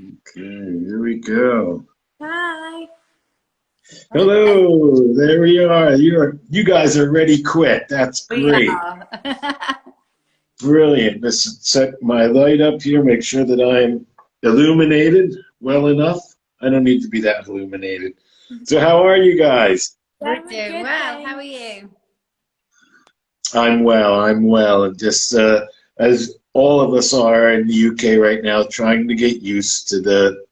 Okay, here we go. Hi. Hello, there we are. You guys are ready quick. That's We great. are. Brilliant. Let's set my light up here, make sure that I'm illuminated well enough. I don't need to be that illuminated. So how are you guys? We're Yeah, we're doing good, well. How are thanks. you? I'm well, and just as all of us are in the UK right now, trying to get used to the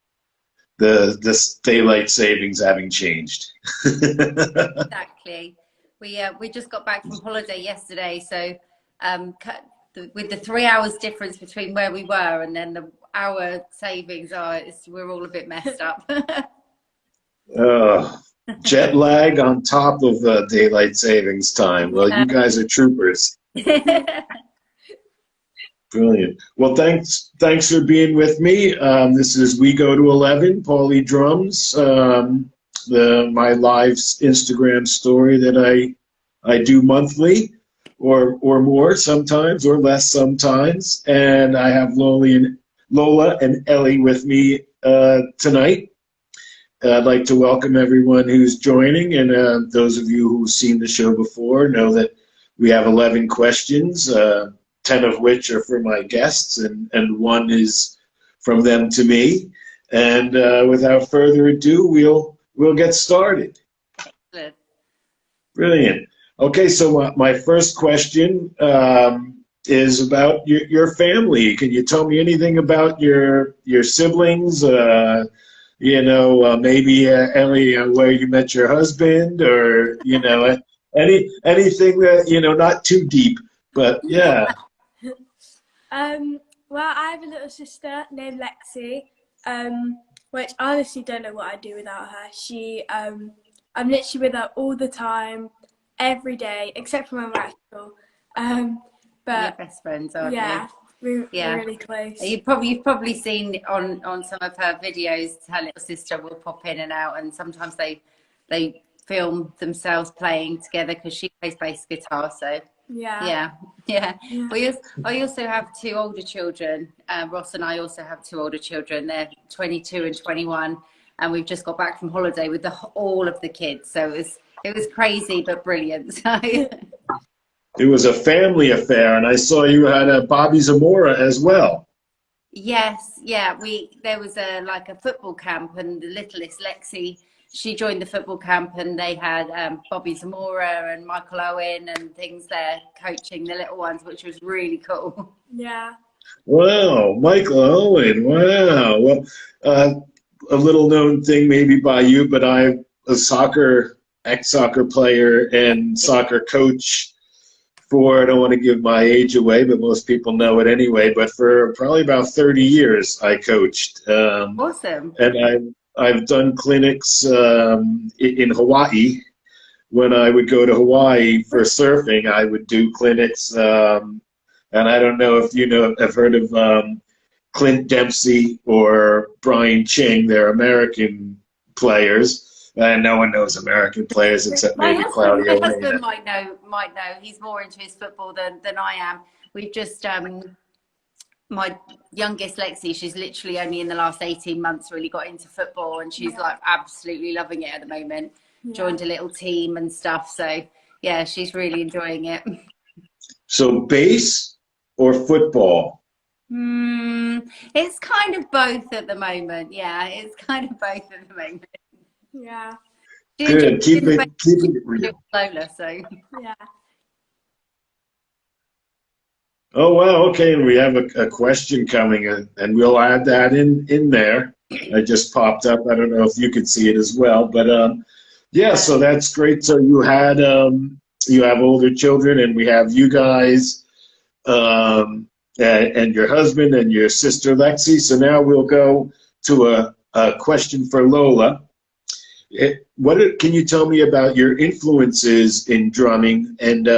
daylight savings having changed. Exactly. We just got back from holiday yesterday, so with the 3 hours difference between where we were and then the hour savings we're all a bit messed up. Uh, Jet lag on top of daylight savings time. Well, Yeah. you guys are troopers. Brilliant. Well, thanks for being with me. This is We Go to 11, PaulE Drums, my live Instagram story that I do monthly or more sometimes or less sometimes. And I have Lola and Elli with me tonight. I'd like to welcome everyone who's joining, and those of you who've seen the show before know that we have 11 questions, 10 of which are for my guests, and one is from them to me. And without further ado, we'll get started. Good. Brilliant. Okay, so my first question is about your family. Can you tell me anything about your siblings? Maybe Ellie, where you met your husband, or anything that not too deep, but yeah. Well, I have a little sister named Lexi, which I honestly don't know what I'd do without her. I'm literally with her all the time, every day, except for when we're at school. Your But best friends, aren't you? yeah, we're Yeah. really close. You've probably seen on some of her videos, her little sister will pop in and out, and sometimes they film themselves playing together because she plays bass guitar. So Yeah, yeah, yeah. yeah. I also have two older children. Ross and I also have two older children. They're 22 and 21, and we've just got back from holiday with all of the kids. So it was crazy but brilliant. So It was a family affair, and I saw you had a Bobby Zamora as well. yes, yeah. There was a football camp, and the littlest Lexi, she joined the football camp, and they had Bobby Zamora and Michael Owen and things there coaching the little ones, which was really cool. Yeah. Wow, Michael Owen. Wow. Well, uh, a little known thing maybe by you, but I'm a ex-soccer player and soccer coach for, I don't want to give my age away, but most people know it anyway, but for probably about 30 years I coached. Awesome. And I've done clinics in Hawaii. When I would go to Hawaii for surfing, I would do clinics. And I don't know if have heard of Clint Dempsey or Brian Ching. They're American players. And no one knows American players except My maybe husband, my Claudio husband Reyna. might know. He's more into his football than I am. We've just my youngest Lexi, she's literally only in the last 18 months really got into football, and she's Yeah. like absolutely loving it at the moment. Yeah. Joined a little team and stuff. So yeah, she's really enjoying it. So bass or football? It's kind of both at the moment. Yeah, it's kind of both at the moment. Yeah. She enjoys Good. doing the bass, Keeping it doing real. Lola, so Yeah. Oh wow, okay, and we have a question coming in, and we'll add that in there. I just popped up. I don't know if you could see it as well, but yeah, yeah. so that's great. So you have older children, and we have you guys, and your husband and your sister Lexi. So now we'll go to a question for Lola. Can you tell me about your influences in drumming and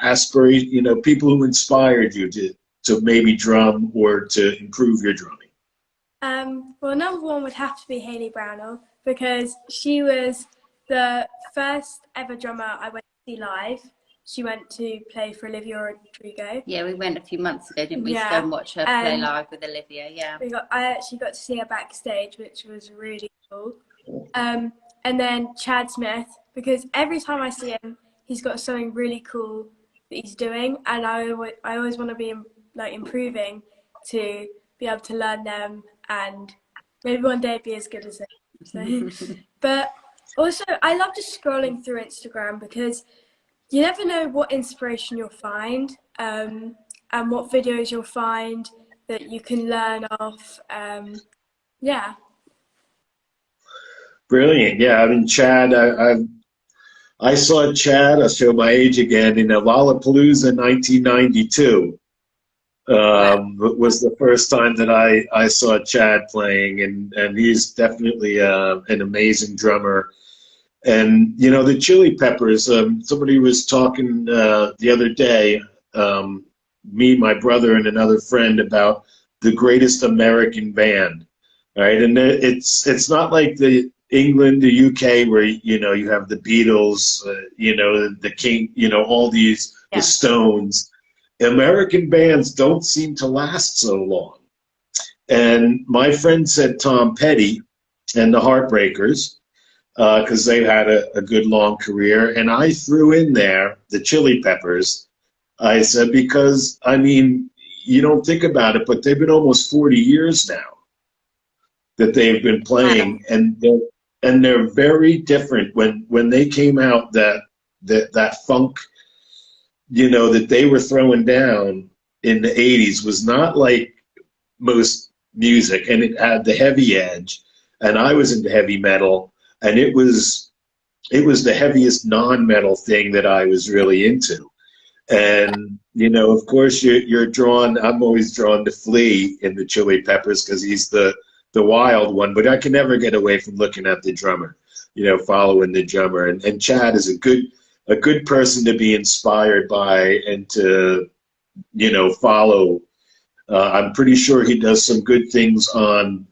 aspiration? People who inspired you to maybe drum or to improve your drumming. Well, number one would have to be Hayley Brownell because she was the first ever drummer I went to see live. she went to play for Olivia Rodrigo. Yeah, we went a few months ago, didn't we? Yeah. To go and watch her play live with Olivia. Yeah. I actually got to see her backstage, which was really cool. And then Chad Smith, because every time I see him, he's got something really cool that he's doing, and I always want to be like improving to be able to learn them and maybe one day be as good as them. So, but also I love just scrolling through Instagram because you never know what inspiration you'll find, and what videos you'll find that you can learn off. Yeah. Brilliant. Yeah, I mean, Chad, I saw Chad, I'll show my age again, in Lollapalooza 1992. Was the first time that I saw Chad playing, and he's definitely an amazing drummer. And, you know, the Chili Peppers, somebody was talking the other day, me, my brother, and another friend, about the greatest American band, right? And it's not like the England, the UK, where, you know, you have the Beatles, you know, the King, you know, all these, the Stones. American bands don't seem to last so long. And my friend said Tom Petty and the Heartbreakers, because they've had a good long career. And I threw in there the Chili Peppers. I said, because, I mean, you don't think about it, but they've been almost 40 years now that they've been playing, and they're very different. When they came out, that funk, you know, that they were throwing down in the 80s was not like most music, and it had the heavy edge. And I was into heavy metal, and it was the heaviest non-metal thing that I was really into. And, you know, of course, you're drawn. I'm always drawn to Flea in the Chili Peppers because he's the wild one. But I can never get away from looking at the drummer, you know, following the drummer. And Chad is a good person to be inspired by and to, you know, follow. I'm pretty sure he does some good things on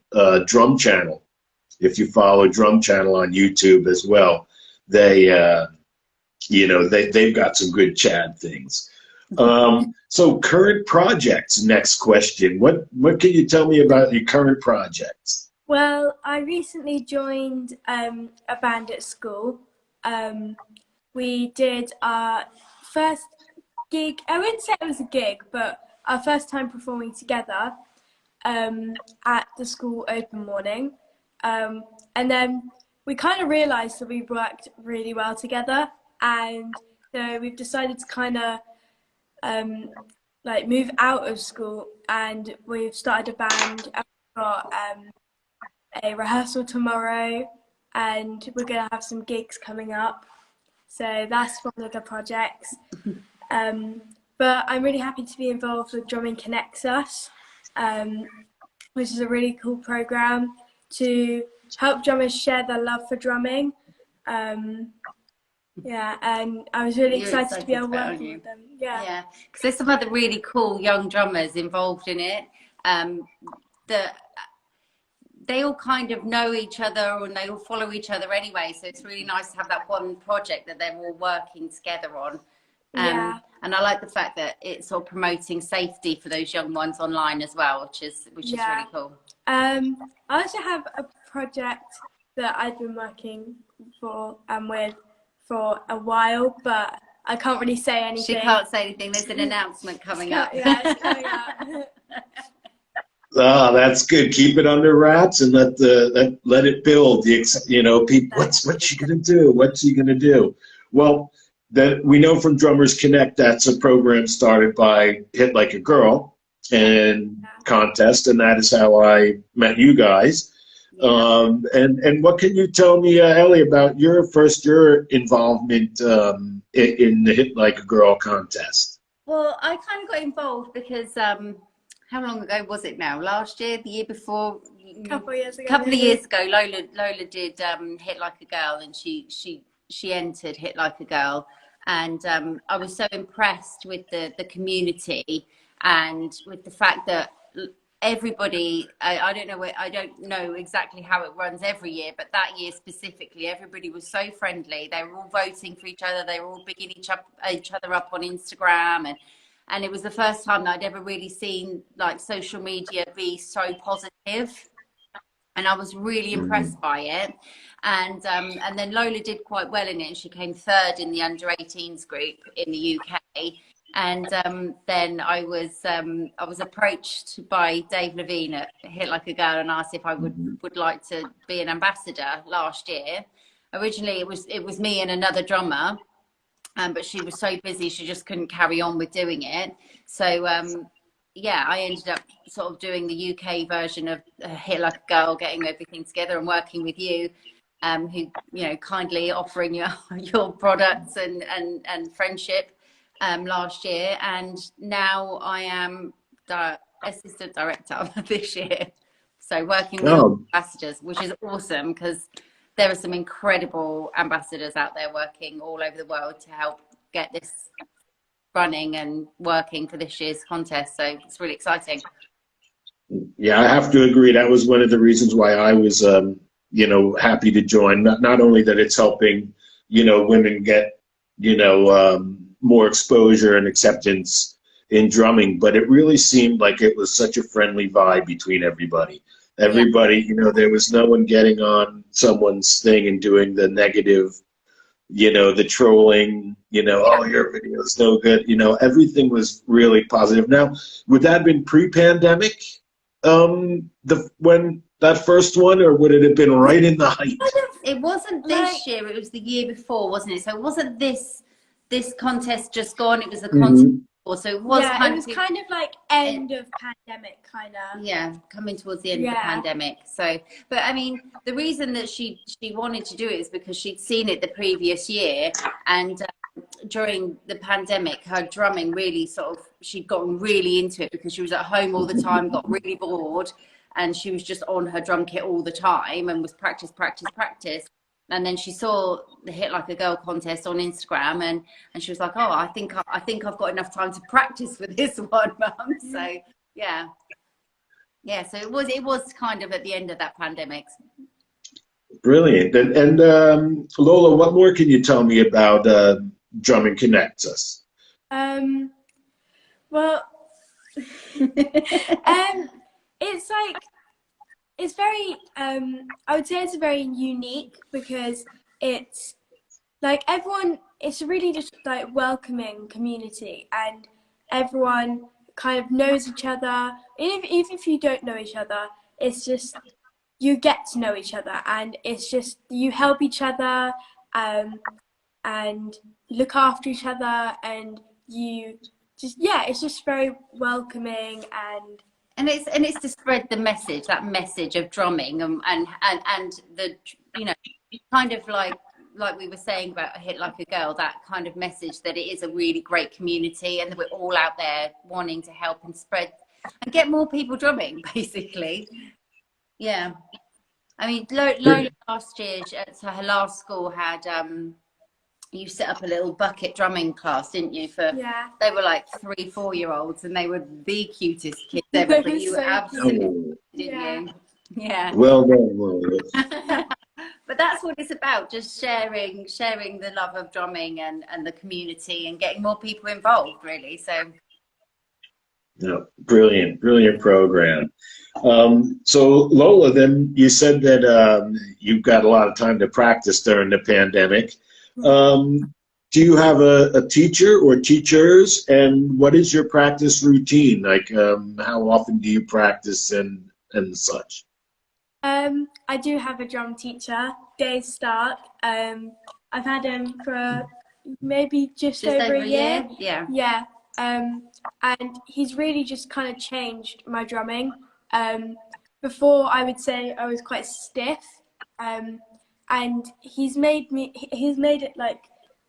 Drum Channel. If you follow Drum Channel on YouTube as well, they. You know, they've got some good Chad things. So current projects, next question. What can you tell me about your current projects? Well, I recently joined a band at school. We did our first gig. I wouldn't say it was a gig, but our first time performing together at the school open morning. And then we kind of realised that we worked really well together. And so we've decided to kind of like move out of school, and we've started a band. And we've got a rehearsal tomorrow, and we're going to have some gigs coming up. So that's one of the projects. But I'm really happy to be involved with Drumming Connects Us, which is a really cool program to help drummers share their love for drumming. Yeah, and I was really excited to be able to work with them. Yeah, because there's some other really cool young drummers involved in it. That they all kind of know each other, and they all follow each other anyway. So it's really nice to have that one project that they're all working together on. And I like the fact that it's all promoting safety for those young ones online as well, which is really cool. I also have a project that I've been working for with for a while, but I can't really say anything. She can't say anything. There's an announcement coming up. Yeah, it's coming up. That's good. Keep it under wraps and let it build. You know, people. What's she gonna do? What's she gonna do? Well, that we know from Drummers Connect, that's a program started by Hit Like a Girl and contest, and that is how I met you guys. And what can you tell me, Elli, about your involvement in the Hit Like a Girl contest? Well, I kind of got involved because how long ago was it now? Last year, the year before? A couple of years ago, Lola did Hit Like a Girl, and she entered Hit Like a Girl, and I was so impressed with the community and with the fact that everybody, I don't know I don't know exactly how it runs every year, but that year specifically, everybody was so friendly. They were all voting for each other. They were all bigging each other up on Instagram, and it was the first time that I'd ever really seen like social media be so positive. And I was really impressed by it. And then Lola did quite well in it, and she came third in the under-18s group in the UK. And then I was approached by Dave Levine at Hit Like a Girl and asked if I would like to be an ambassador last year. Originally, it was me and another drummer, but she was so busy she just couldn't carry on with doing it. So yeah, I ended up sort of doing the UK version of Hit Like a Girl, getting everything together and working with you, who, you know, kindly offering your products and friendship last year. And now I am the assistant director this year. So working with all ambassadors, which is awesome because there are some incredible ambassadors out there working all over the world to help get this running and working for this year's contest. So it's really exciting. Yeah, I have to agree. That was one of the reasons why I was, you know, happy to join. Not only that it's helping, you know, women get, you know, more exposure and acceptance in drumming, but it really seemed like it was such a friendly vibe between everybody. Everybody, you know, there was no one getting on someone's thing and doing the negative, you know, the trolling, you know, oh, your video is no good. You know, everything was really positive. Now, would that have been pre-pandemic, when that first one, or would it have been right in the height? It wasn't this year, it was the year before, wasn't it? So it wasn't this contest just gone, it was the contest before. So it was kind of like end of pandemic, kind of. Yeah, coming towards the end of the pandemic. So, but I mean, the reason that she wanted to do it is because she'd seen it the previous year, and during the pandemic, her drumming really she'd gotten really into it because she was at home all the time, got really bored, and she was just on her drum kit all the time and was practice. And then she saw the Hit Like a Girl contest on Instagram, and she was like, oh, I think I've got enough time to practice for this one, Mum. So yeah, so it was kind of at the end of that pandemic. Brilliant. And Lola, what more can you tell me about Drumming Connects Us? Well, it's like, it's very, I would say it's very unique because it's like everyone, it's really just like welcoming community, and everyone kind of knows each other. Even if you don't know each other, it's just, you get to know each other, and it's just, you help each other, and look after each other, and you just, it's just very welcoming, and it's to spread the message, that message of drumming, and the, you know, kind of like we were saying about Hit Like a Girl, that kind of message that it is a really great community, and that we're all out there wanting to help and spread and get more people drumming, basically. Yeah, I mean, Lola last year, so her last school had you set up a little bucket drumming class, didn't you? They were like 3-4-year-olds, and they were the cutest kids ever. But you absolutely didn't you? Yeah. Well done. But that's what it's about, just sharing the love of drumming and the community, and getting more people involved, really. So yeah, brilliant program. So Lola, then you said that you've got a lot of time to practice during the pandemic. Do you have a teacher or teachers, and what is your practice routine? Like, how often do you practice and such? I do have a drum teacher, Dave Stark. I've had him for maybe just over a year. Yeah. And he's really just kind of changed my drumming. Before, I would say I was quite stiff, and he's made it like,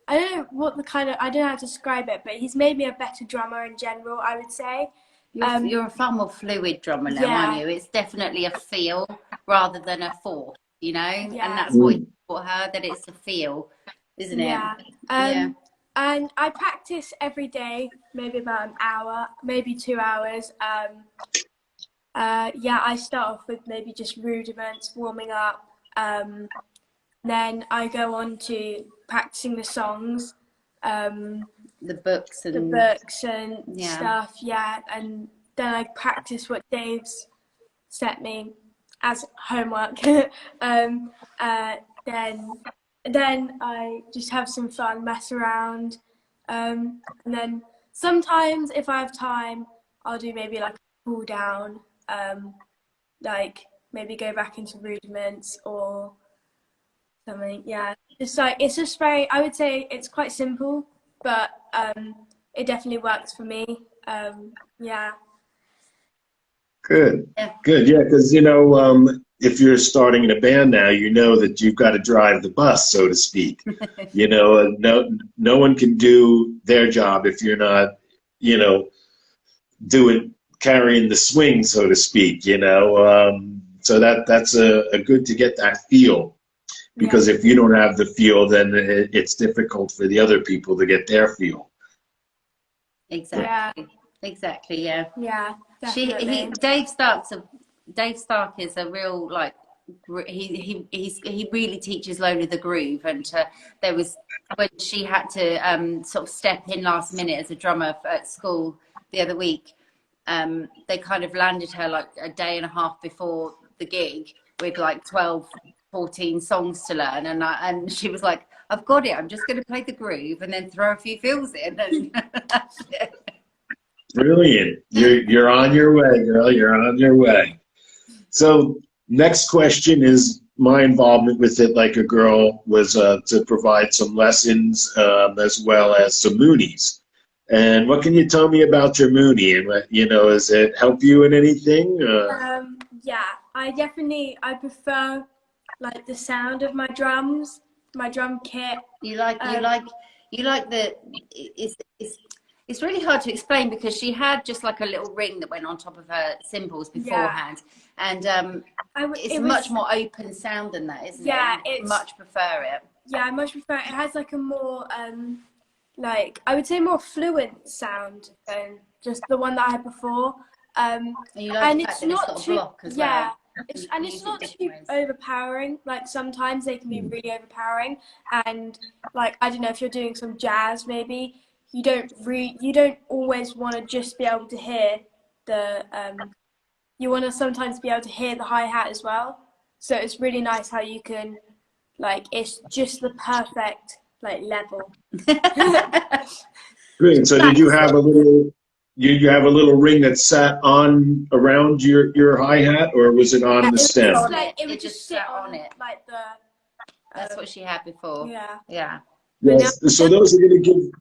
I don't know I don't know how to describe it, but he's made me a better drummer in general, I would say. You're a far more fluid drummer now, aren't you? It's definitely a feel rather than a force, you know? And that's what you taught her, that it's a feel, isn't it? And I practice every day, maybe about an hour, maybe 2 hours. Yeah, I start off with maybe just rudiments, warming up. Then I go on to practicing the songs, The books and stuff. Yeah, and then I practice what Dave's set me as homework. Then I just have some fun, mess around, and then sometimes if I have time, I'll do maybe like a cool down, like maybe go back into rudiments or something. Yeah, it's just very. I would say it's quite simple, but it definitely works for me. Yeah. Good, yeah. good, yeah, because if you're starting in a band now, you know that you've got to drive the bus, so to speak. No one can do their job if you're not, carrying the swing, so to speak. So that's a good to get that feel, because if you don't have the feel, then it's difficult for the other people to get their feel. Exactly. Exactly. Yeah. Yeah. Definitely. Dave Stark is a real he really teaches Lola the groove, and there was when she had to sort of step in last minute as a drummer at school the other week. They kind of landed her like a day and a half before the gig with like 12, 14 songs to learn, and she was like, "I've got it. I'm just going to play the groove and then throw a few fills in." And that's it. Brilliant. You're on your way, girl. You're on your way. So next question is my involvement with it, like a girl, was to provide some lessons as well as some Moonies. And what can you tell me about your Moonie? And does it help you in anything? Yeah, I prefer like the sound of my drums, my drum kit. You like the it's really hard to explain, because she had just like a little ring that went on top of her cymbals beforehand, and it's much more open sound than that, isn't it? Yeah, much prefer it. Yeah, I much prefer it. It has like a more like I would say more fluent sound than just the one that I had before. And it's not too block as well. It's not too overpowering. Like sometimes they can be really overpowering, and like I don't know, if you're doing some jazz maybe, you don't always want to just be able to hear the you want to sometimes be able to hear the hi-hat as well. So it's really nice how you can it's just the perfect level. Great. So did you have a little ring that sat on around your hi-hat, or was it on the stem? It would just sit on it like the. That's what she had before. Yeah. Yeah. Yes. So those are going to give.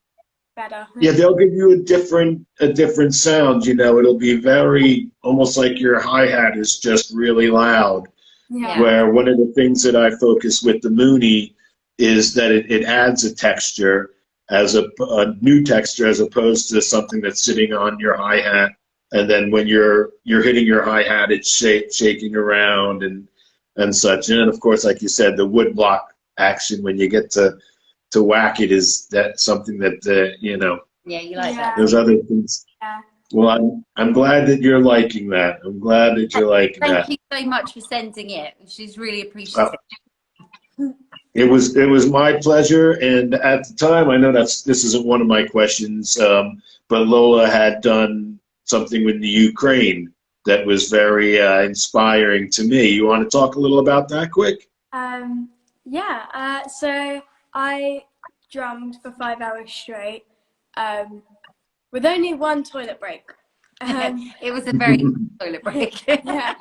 Better. Yeah, they'll give you a different sound. It'll be very almost like your hi-hat is just really loud. Yeah. Where one of the things that I focus with the Moonie is that it adds a texture, as a new texture, as opposed to something that's sitting on your hi-hat, and then when you're hitting your hi-hat, it's shaking around and such. And then, of course, like you said, the wood block action when you get to whack it, is that something that Yeah, you like that. There's other things. Yeah. Well, I'm glad that you're liking that. I'm glad that you're liking that. Thank you so much for sending it. She's really appreciative. It was my pleasure, and at the time, I know this isn't one of my questions, but Lola had done something with the Ukraine that was very inspiring to me. You want to talk a little about that quick? Yeah. So I drummed for 5 hours straight, with only one toilet break. It was a very toilet break. Yeah.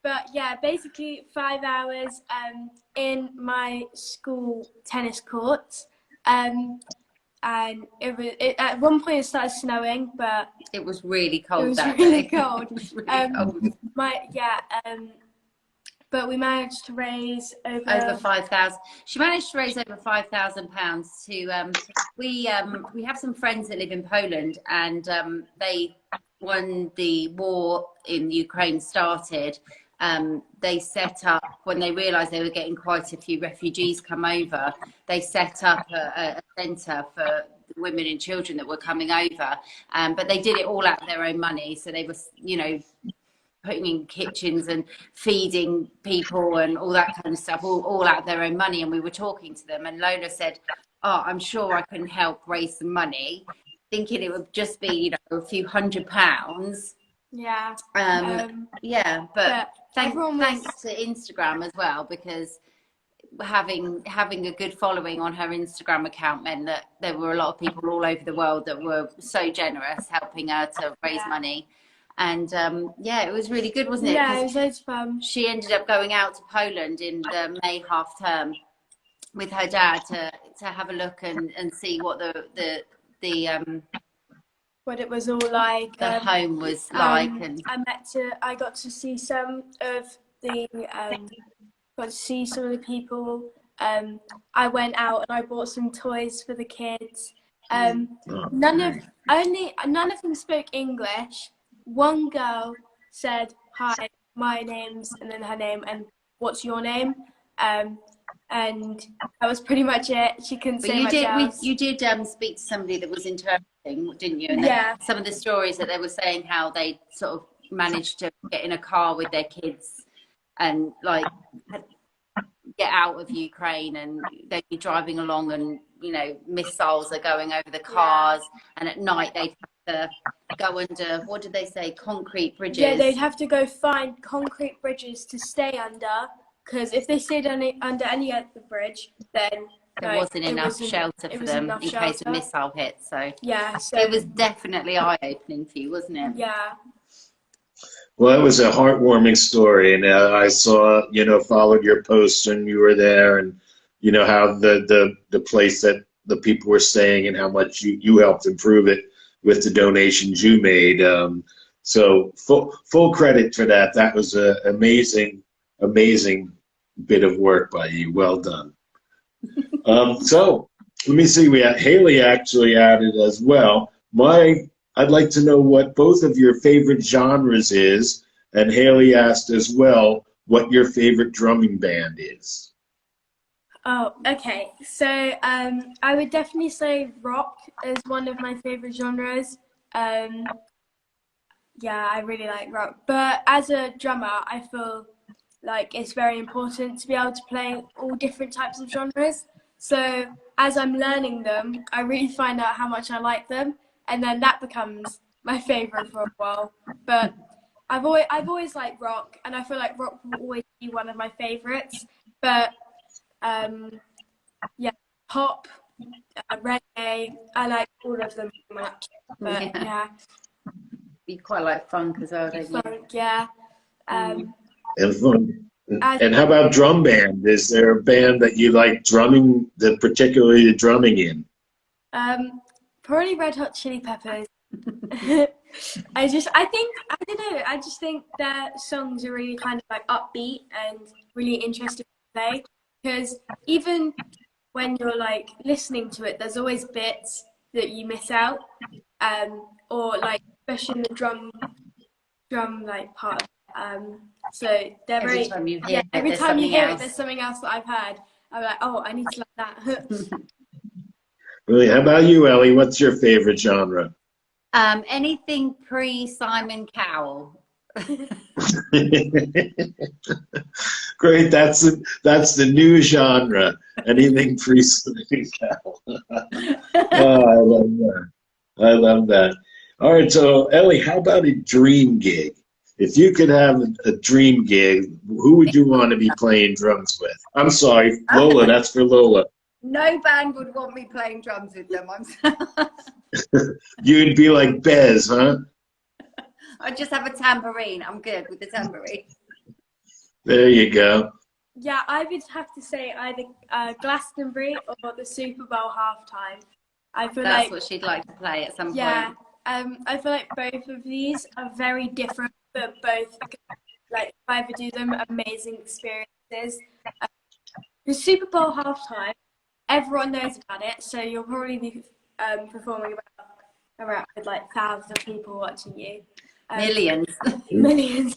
But yeah, basically 5 hours in my school tennis courts, and at one point it started snowing, but it was really cold. It was that really day. cold. It was really cold. But we managed to raise over 5,000. She managed to raise over £5,000 to. We have some friends that live in Poland, and they, when the war in Ukraine started, they set up, when they realised they were getting quite a few refugees come over, they set up a centre for women and children that were coming over, but they did it all out of their own money. So they were, putting in kitchens and feeding people and all that kind of stuff, all out of their own money. And we were talking to them, and Lola said, oh, I'm sure I can help raise some money, thinking it would just be, you know, a few £100. Yeah. Yeah, but thanks to to Instagram as well, because having a good following on her Instagram account meant that there were a lot of people all over the world that were so generous helping her to raise money. And yeah, it was really good, wasn't it? Yeah, it was loads of fun. She ended up going out to Poland in the May half term with her dad to have a look and see what the what it was all like. The home was like, and I got to see some of the people. I went out and I bought some toys for the kids. None of them spoke English. One girl said, "Hi, my name's," and then her name, and "What's your name?" And that was pretty much it. She couldn't say much else. You did speak to somebody that was interpreting, didn't you? And yeah. Some of the stories that they were saying, how they sort of managed to get in a car with their kids and like get out of Ukraine, and they'd be driving along, and you know, missiles are going over the cars, and at night they'd have to go under, what did they say, concrete bridges? Yeah, they'd have to go find concrete bridges to stay under. Because if they stayed under any other bridge, then there wasn't enough shelter for them in case a missile hit. So yeah, so it was definitely eye-opening for you, wasn't it? Yeah. Well, it was a heartwarming story, and I saw, you know, followed your posts and you were there, and you know how the place that the people were staying and how much you helped improve it with the donations you made. So full credit for that. That was an amazing bit of work by you. Well done. So let me see. Haley actually added as well. I'd like to know what both of your favorite genres is, and Haley asked as well what your favorite drumming band is. Oh, okay. So I would definitely say rock is one of my favorite genres. Yeah, I really like rock. But as a drummer, I feel like it's very important to be able to play all different types of genres. So as I'm learning them, I really find out how much I like them, and then that becomes my favorite for a while. But I've always liked rock, and I feel like rock will always be one of my favorites. But yeah, pop, reggae, I like all of them pretty much. But yeah. You quite like funk as well, don't you? Funk, yeah. And fun. And how about drum band? Is there a band that you like drumming, that particularly the drumming in? Probably Red Hot Chili Peppers. I don't know. I just think their songs are really kind of like upbeat and really interesting to play. Because even when you're like listening to it, there's always bits that you miss out. Or like especially in the drum like part. So they're every very, time you hear every time you hear it, there's something else that I've heard. I'm like, oh, I need to like that. Really? How about you, Ellie? What's your favorite genre? Anything pre-Simon Cowell. Great, that's the new genre. Anything pre-Simon Cowell. Oh, I love that. All right, so Ellie, how about a dream gig? If you could have a dream gig, who would you want to be playing drums with? I'm sorry, Lola, that's for Lola. No band would want me playing drums with them. You'd be like Bez, huh? I'd just have a tambourine. I'm good with the tambourine. There you go. Yeah, I would have to say either Glastonbury or the Super Bowl halftime. I feel that's like what she'd like to play at some point. Yeah, I feel like both of these are very different, but both, like, if I ever do them, amazing experiences. The Super Bowl halftime, everyone knows about it, so you'll probably be performing around with like thousands of people watching you. Millions. Millions.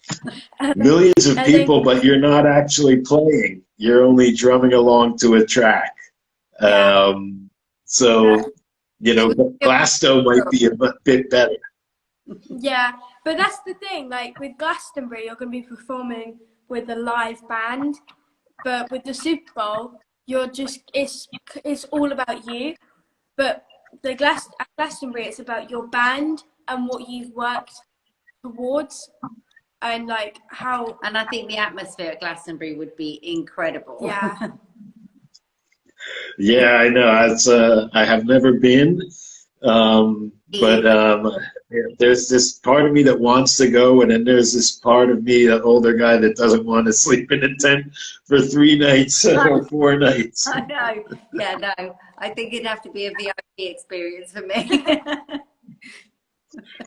Millions of people, but you're not actually playing. You're only drumming along to a track. Yeah. So, you know, Glasto might be a bit better. Yeah, but that's the thing. Like with Glastonbury, you're going to be performing with a live band, but with the Super Bowl, you're just it's all about you. But at Glastonbury, it's about your band and what you've worked towards, and like how. And I think the atmosphere at Glastonbury would be incredible. Yeah. Yeah, I know. I have never been, but there's this part of me that wants to go, and then there's this part of me, an older guy, that doesn't want to sleep in a tent for 3 nights or 4 nights. I know. Yeah, no. I think it'd have to be a VIP experience for me.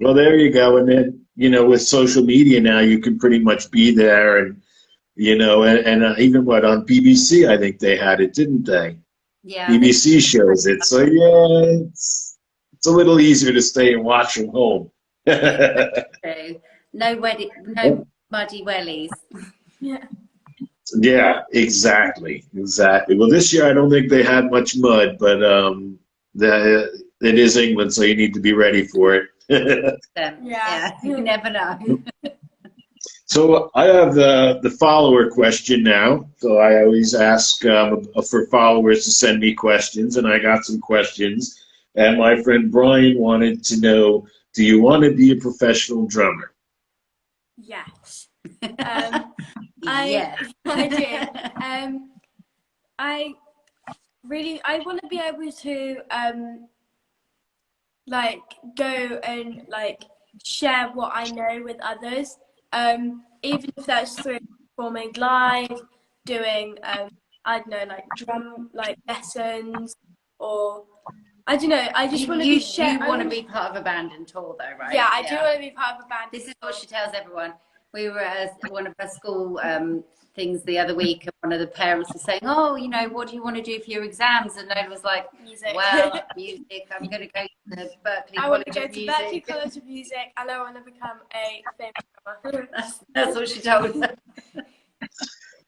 Well, there you go. And then, with social media now, you can pretty much be there, and and even on BBC, I think they had it, didn't they? Yeah. BBC shows it, so yeah, it's a little easier to stay and watch from home. No muddy wellies. Yeah. Yeah, exactly. Well, this year I don't think they had much mud, but it is England, so you need to be ready for it. Yeah, you never know. So I have the follower question now. So I always ask for followers to send me questions, and I got some questions. And my friend Brian wanted to know, do you want to be a professional drummer? Yes. Yeah. I do. I want to be able to like go and like share what I know with others. Even if that's through performing live, doing I don't know, like drum lessons, or I don't know. I just want to be You want to be part of a band and tour, though, right? Yeah, I do want to be part of a band. This is what she tells everyone. We were at one of our school things the other week, and one of the parents was saying, "Oh, what do you want to do for your exams?" And Lola was like, "Music." Well, music. I'm going to go to Berkeley. I want to go to Berkeley College of Music, and I want to become a famous drummer. That's what she told us.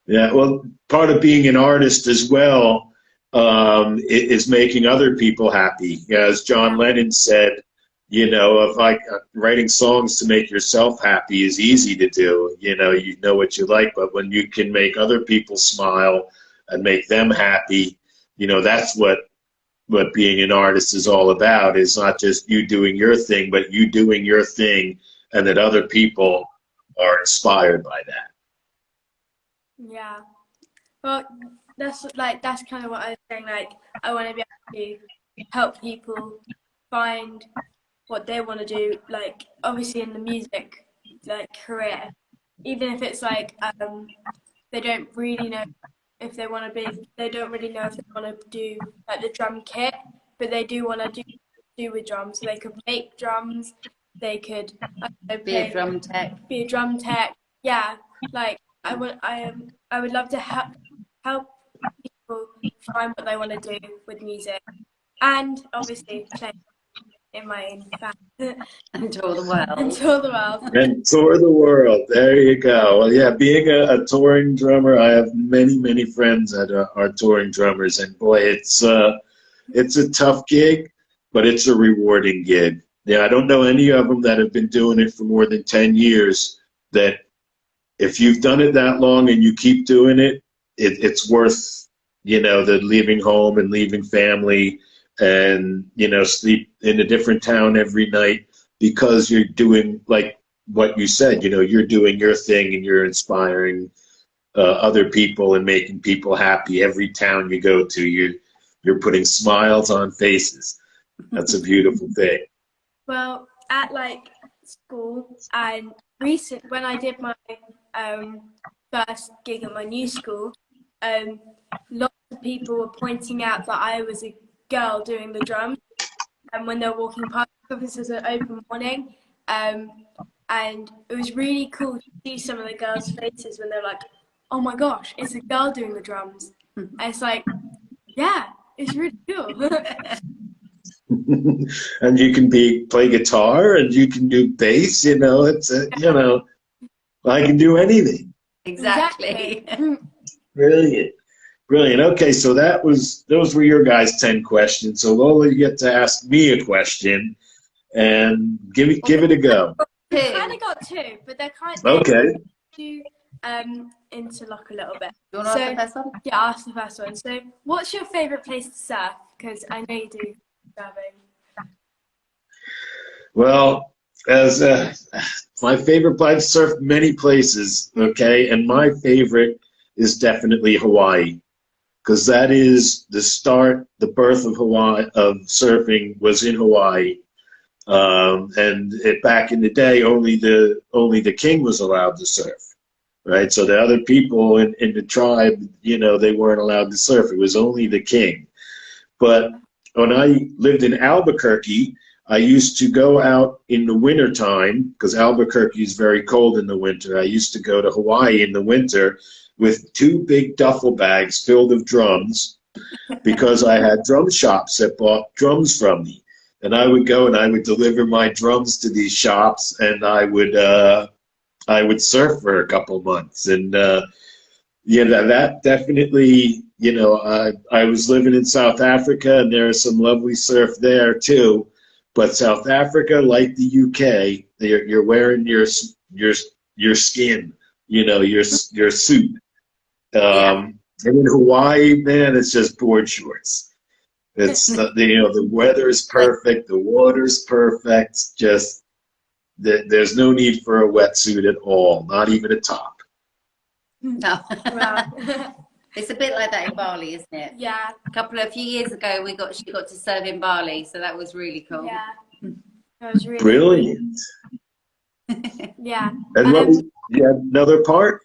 Yeah, well, part of being an artist as well is making other people happy. As John Lennon said, writing songs to make yourself happy is easy to do. You know what you like, but when you can make other people smile and make them happy, that's what being an artist is all about. It's not just you doing your thing, but you doing your thing, and that other people are inspired by that. Yeah. Well, that's kind of what I was saying. Like, I want to be able to help people find what they want to do, like obviously in the music career, even if it's they don't really know if they want to they don't really know if they want to do the drum kit, but they do want to do with drums. So they could make drums, they could be a drum tech. Yeah, I would love to help people find what they want to do with music, and obviously play in my own band. And tour the world. And tour the world. There you go. Well, yeah, being a touring drummer, I have many friends that are touring drummers, and boy, it's a tough gig, but it's a rewarding gig. Yeah, I don't know any of them that have been doing it for more than 10 years that if you've done it that long and you keep doing it, it's worth, the leaving home and leaving family and, sleep in a different town every night, because you're doing like what you said, you're doing your thing and you're inspiring other people and making people happy. Every town you go to, you're putting smiles on faces. That's a beautiful thing. Well, at school and when I did my first gig at my new school, lots of people were pointing out that I was a girl doing the drums, and when they were walking past, this was an open morning, and it was really cool to see some of the girls' faces when they're like, "Oh my gosh, it's a girl doing the drums." And it's like, yeah, it's really cool. And you can play guitar, and you can do bass. It's I can do anything. Exactly. Brilliant. Okay, so those were your guys' 10 questions. So Lola, you get to ask me a question, and give it a go. We've kind of got two, but they're kind of Okay. interlock a little bit. You want to ask the first one? Yeah, I'll ask the first one. So, what's your favourite place to surf? Because I know you do surfing. Well, as my favorite, I've surfed many places, okay, and my favorite is definitely Hawaii, because that is the start, the birth of Hawaii, of surfing was in Hawaii, and back in the day, only the king was allowed to surf, right? So the other people in the tribe, you know, they weren't allowed to surf. It was only the king. But when I lived in Albuquerque, I used to go out in the winter time, because Albuquerque is very cold in the winter. I used to go to Hawaii in the winter with 2 big duffel bags filled with drums, because I had drum shops that bought drums from me. And I would go and I would deliver my drums to these shops, and I would surf for a couple months. And yeah, that definitely, you know, I was living in South Africa, and there's some lovely surf there too. But South Africa, like the UK, you're wearing your skin, you know, your suit. And in Hawaii, man, it's just board shorts. It's you know, the weather is perfect, the water's perfect. Just there's no need for a wetsuit at all, not even a top. No. Wow. It's a bit like that in Bali, isn't it? Yeah. A few years ago, she got to serve in Bali, so that was really cool. Yeah. That was really Brilliant. Yeah. And what was another part?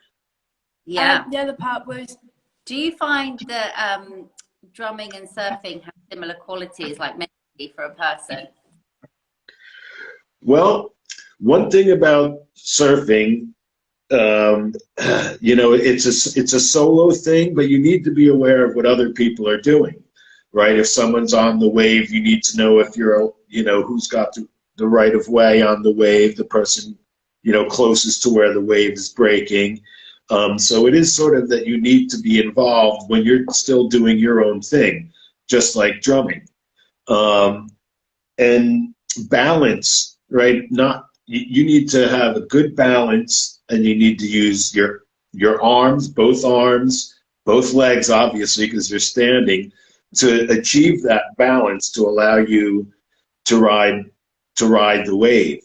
Yeah. The other part was. Do you find that drumming and surfing have similar qualities, like mentally, for a person? Well, one thing about surfing, you know, it's a solo thing, but you need to be aware of what other people are doing, right? If someone's on the wave, you need to know if you're, you know, who's got the right of way on the wave, the person, you know, closest to where the wave is breaking. So it is sort of that you need to be involved when you're still doing your own thing, just like drumming. And balance, right? You need to have a good balance, and you need to use your arms, both legs, obviously, because you're standing, to achieve that balance to allow you to ride the wave.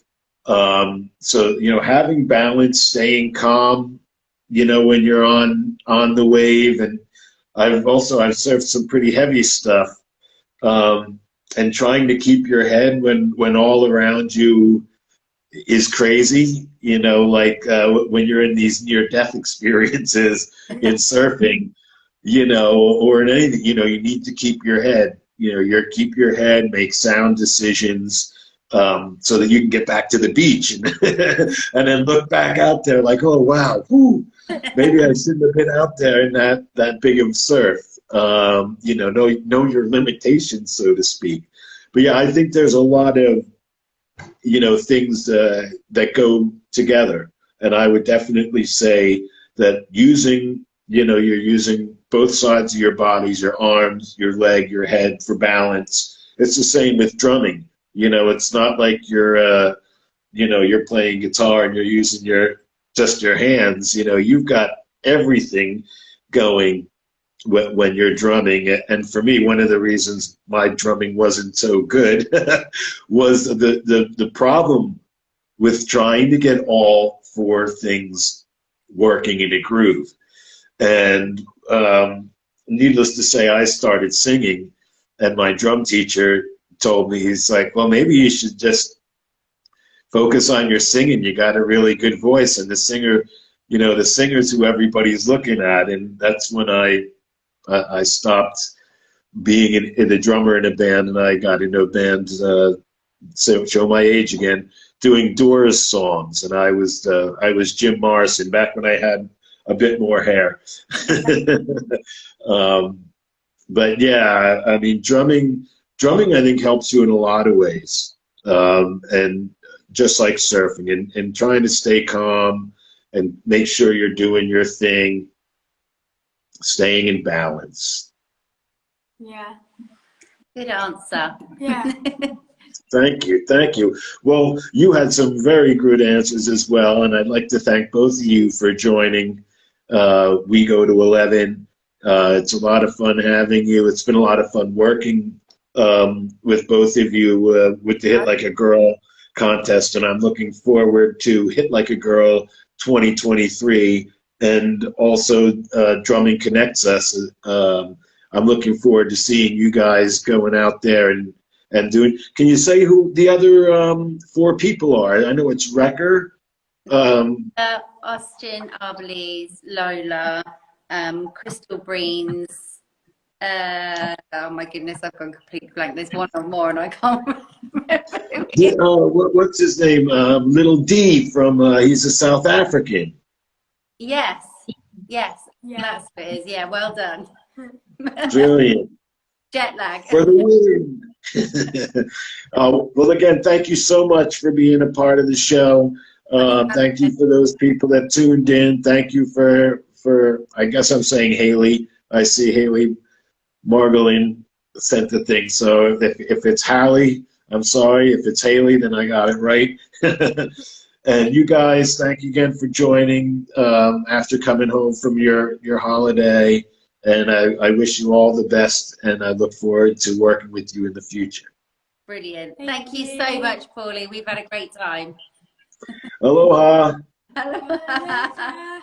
So, you know, having balance, staying calm, you know, when you're on the wave. And I've surfed some pretty heavy stuff, and trying to keep your head when all around you is crazy, you know, like when you're in these near-death experiences in surfing, you know, or in anything, you know, you need to keep your head, you know, keep your head, make sound decisions, so that you can get back to the beach and, and then look back out there like, oh, wow, whew, maybe I shouldn't have been out there in that big of surf. You know your limitations, so to speak. But yeah, I think there's a lot of, you know, things that go together. And I would definitely say that you're using both sides of your bodies, your arms, your leg, your head for balance. It's the same with drumming. You know, it's not like you're playing guitar and you're using just your hands. You know, you've got everything going when you're drumming. And for me, one of the reasons my drumming wasn't so good was the problem with trying to get all 4 things working in a groove. And needless to say, I started singing, and my drum teacher told me, he's like, well, maybe you should just focus on your singing. You got a really good voice, and the singer's who everybody's looking at. And that's when I stopped being in a drummer in a band, and I got into a band, so show my age again, doing Doors songs. And I was Jim Morrison back when I had a bit more hair. But yeah, I mean, drumming I think helps you in a lot of ways, and just like surfing, and trying to stay calm and make sure you're doing your thing, staying in balance. Yeah. Good answer. Yeah. Thank you, thank you. Well, you had some very good answers as well, and I'd like to thank both of you for joining We Go to 11. It's a lot of fun having you. It's been a lot of fun working with both of you with the Hit Like a Girl contest, and I'm looking forward to Hit Like a Girl 2023, and also Drumming Connects Us. I'm looking forward to seeing you guys going out there and doing. Can you say who the other 4 people are? I know it's Wrecker. Austin, Arbelise, Lola, Crystal Breens. Oh my goodness, I've gone completely blank. There's one or more, and I can't remember. Yeah, what's his name? Little D from. He's a South African. Yes, Yeah. that's what it is. Yeah, well done. Brilliant. Jet lag. For the win. Well, again, thank you so much for being a part of the show. Thank you for those people that tuned in. Thank you for I guess I'm saying Haley. I see Haley Margolin sent the thing. So if it's Hallie, I'm sorry. If it's Haley, then I got it right. And you guys, thank you again for joining after coming home from your holiday. And I wish you all the best, and I look forward to working with you in the future. Brilliant. Thank you so much, PaulE. We've had a great time. Aloha. Aloha.